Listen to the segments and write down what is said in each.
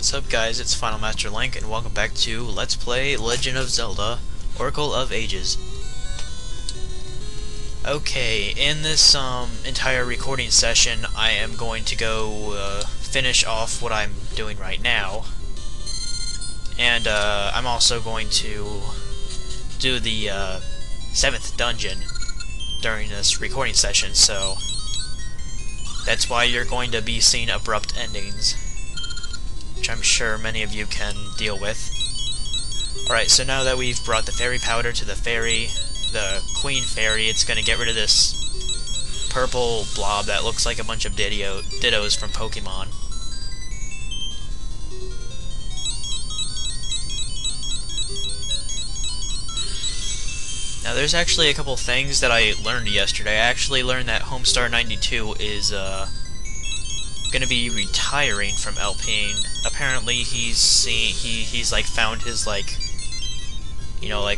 What's up guys, it's finalmasterlink and welcome back to Let's Play Legend of Zelda Oracle of Ages. Okay, in this entire recording session I am going to go finish off what I'm doing right now. And I'm also going to do the 7th dungeon during this recording session, so that's why you're going to be seeing abrupt endings, which I'm sure many of you can deal with. Alright, so now that we've brought the fairy powder to the fairy, the queen fairy, it's going to get rid of this purple blob that looks like a bunch of dittos from Pokemon. Now there's actually a couple things that I learned yesterday. I actually learned that Homestar 92 is gonna be retiring from LPing. Apparently he's like found his like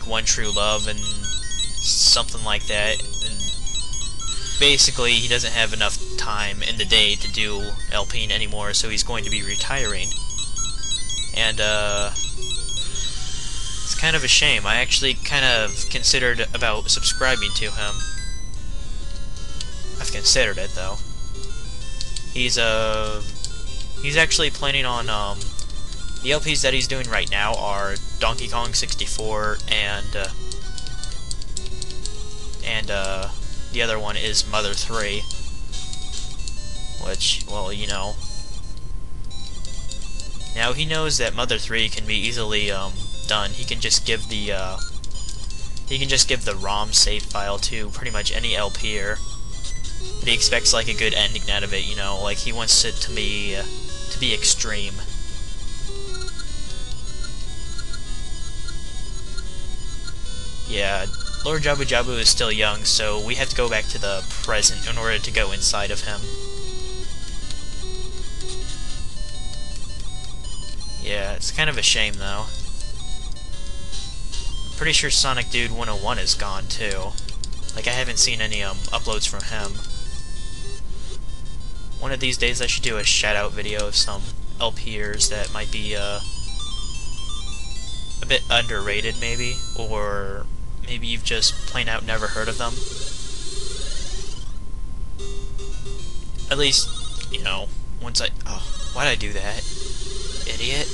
one true love and something like that, and basically he doesn't have enough time in the day to do LPing anymore, so he's going to be retiring. And it's kind of a shame. I actually kind of considered about subscribing to him. I've considered it though. He's actually planning on the LPs that he's doing right now are Donkey Kong 64 and the other one is Mother 3, which, well, you know. Now he knows that Mother 3 can be easily done. He can just give the ROM save file to pretty much any LPer. But he expects like a good ending out of it, you know, like he wants it to be extreme. Yeah, Lord Ewwww is still young, so we have to go back to the present in order to go inside of him. Yeah, it's kind of a shame though. I'm pretty sure Sonic Dude 101 is gone too. Like, I haven't seen any uploads from him. One of these days I should do a shout-out video of some LPers that might be a bit underrated maybe, or maybe you've just plain out never heard of them. At least, you know, once I... Oh, why'd I do that? Idiot.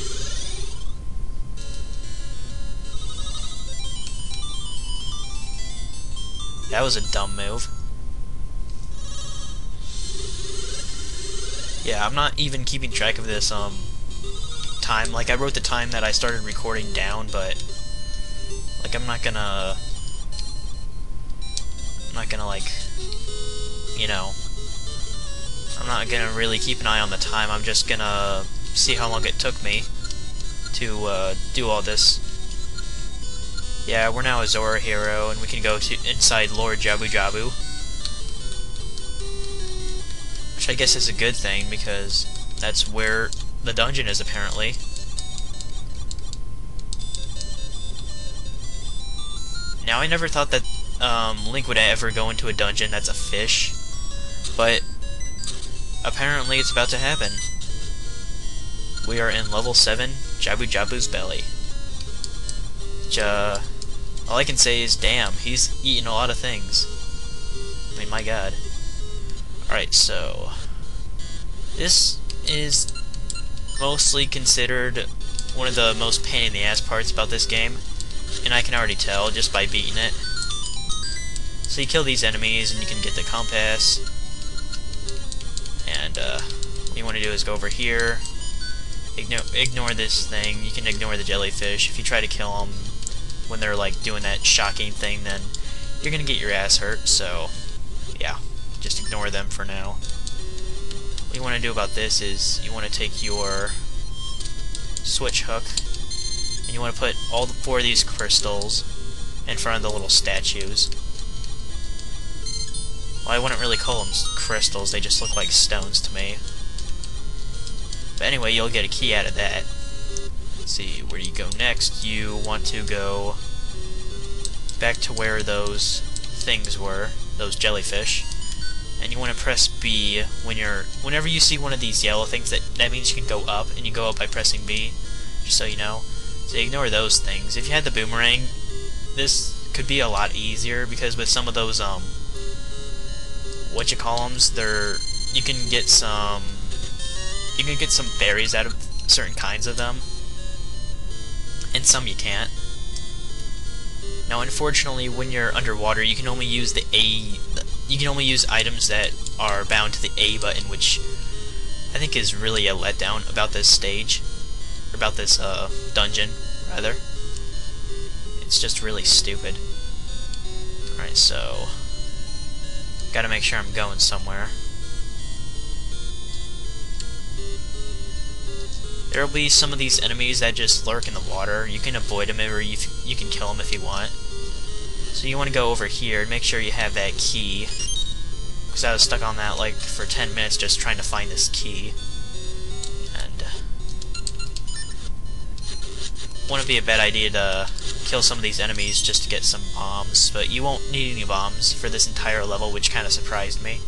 That was a dumb move. Yeah, I'm not even keeping track of this time. Like, I wrote the time that I started recording down, but like I'm not gonna like, you know, I'm not gonna really keep an eye on the time. I'm just gonna see how long it took me to do all this. Yeah, we're now a Zora hero, and we can go to inside Lord Ewwww, which I guess is a good thing, because that's where the dungeon is, apparently. Now, I never thought that Link would ever go into a dungeon that's a fish, but apparently it's about to happen. We are in level 7, Ewwww's belly. Which, all I can say is, damn, he's eating a lot of things. I mean, my god. Alright, so this is mostly considered one of the most pain in the ass parts about this game, and I can already tell just by beating it. So you kill these enemies and you can get the compass, and what you want to do is go over here, ignore this thing. You can ignore the jellyfish. If you try to kill them when they're like doing that shocking thing, then you're gonna get your ass hurt, so yeah, just ignore them for now. What you want to do about this is you want to take your switch hook and you want to put all 4 of these crystals in front of the little statues. Well, I wouldn't really call them crystals, they just look like stones to me. But anyway, you'll get a key out of that. Let's see, where do you go next? You want to go back to where those things were, those jellyfish, and you want to press B whenever you see one of these yellow things. That means you can go up, and you go up by pressing B, just so you know. So ignore those things. If you had the boomerang, this could be a lot easier, because with some of those you can get some berries out of certain kinds of them, and some you can't. Now, unfortunately, when you're underwater, you can only use items that are bound to the A button, which I think is really a letdown about this stage, or about this dungeon, rather. It's just really stupid. Alright, so gotta make sure I'm going somewhere. There'll be some of these enemies that just lurk in the water. You can avoid them, or you can kill them if you want. So you want to go over here and make sure you have that key, because I was stuck on that like for 10 minutes just trying to find this key. And wouldn't be a bad idea to kill some of these enemies just to get some bombs, but you won't need any bombs for this entire level, which kind of surprised me.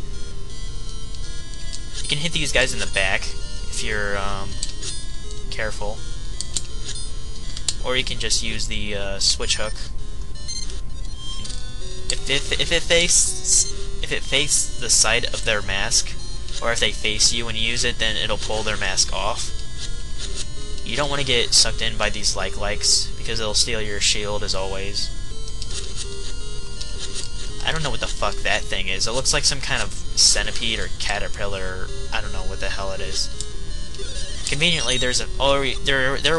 You can hit these guys in the back if you're careful, or you can just use the switch hook. If it faces the side of their mask, or if they face you when you use it, then it'll pull their mask off. You don't want to get sucked in by these likes, because it'll steal your shield as always. I don't know what the fuck that thing is. It looks like some kind of centipede or caterpillar. I don't know what the hell it is. Conveniently, there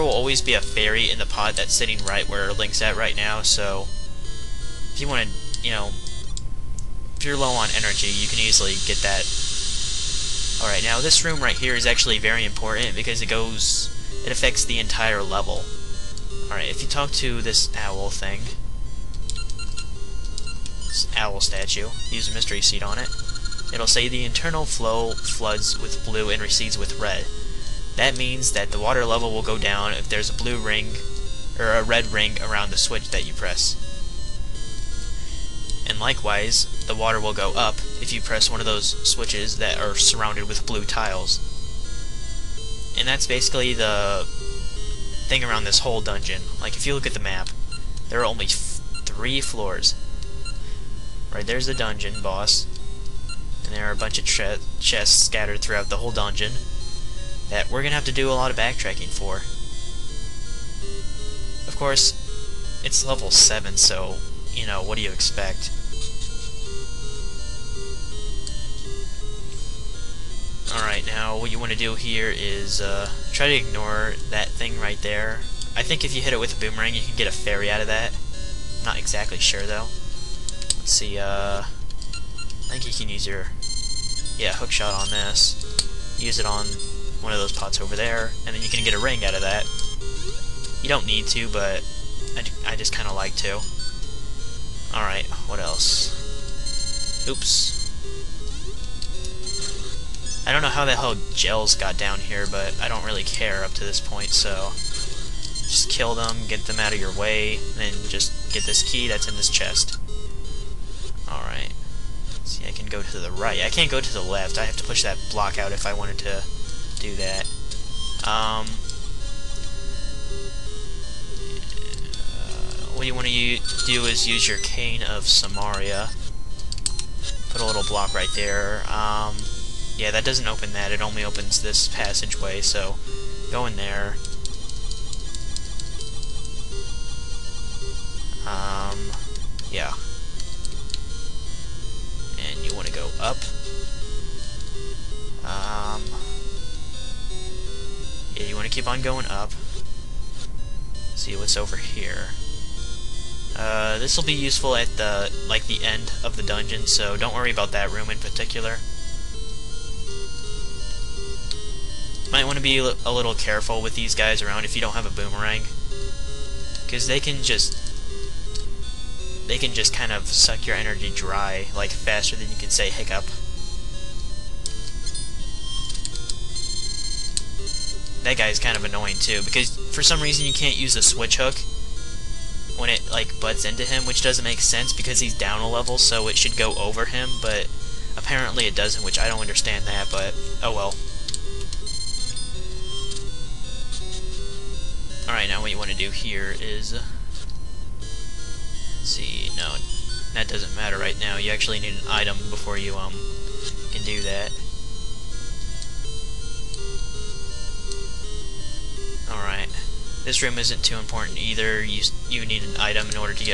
will always be a fairy in the pod that's sitting right where Link's at right now, so if you want to, if you're low on energy, you can easily get that. Alright, now this room right here is actually very important, because it affects the entire level. Alright, if you talk to this owl thing, this owl statue, use a mystery seed on it, it'll say the internal flow floods with blue and recedes with red. That means that the water level will go down if there's a blue ring, or a red ring around the switch that you press. And likewise, the water will go up if you press one of those switches that are surrounded with blue tiles. And that's basically the thing around this whole dungeon. Like, if you look at the map, there are only 3 floors. Right, there's the dungeon boss, and there are a bunch of chests scattered throughout the whole dungeon that we're gonna have to do a lot of backtracking for. Of course, it's level 7, so, what do you expect? Alright, now what you want to do here is try to ignore that thing right there. I think if you hit it with a boomerang, you can get a fairy out of that. Not exactly sure, though. Let's see, I think you can use your, hook shot on this. Use it on one of those pots over there, and then you can get a ring out of that. You don't need to, but I just kind of like to. Alright, what else? Oops. I don't know how the hell gels got down here, but I don't really care up to this point, so just kill them, get them out of your way, and then just get this key that's in this chest. Alright. See, I can go to the right. I can't go to the left. I have to push that block out if I wanted to do that. What you want to do is use your Cane of Samaria. Put a little block right there. Yeah, that doesn't open that. It only opens this passageway, so go in there. Yeah. And you want to go up. Yeah, you want to keep on going up. See what's over here. This will be useful at the end of the dungeon, so don't worry about that room in particular. Might want to be a little careful with these guys around if you don't have a boomerang, because they can just kind of suck your energy dry, like, faster than you can say hiccup. That guy's kind of annoying too, because for some reason you can't use the switch hook when it butts into him, which doesn't make sense because he's down a level, so it should go over him, but Apparently it doesn't, which I don't understand that, but oh well. Alright, now what you want to do here is... let's see, no, that doesn't matter right now. You actually need an item before you can do that. Alright. This room isn't too important either. You need an item in order to get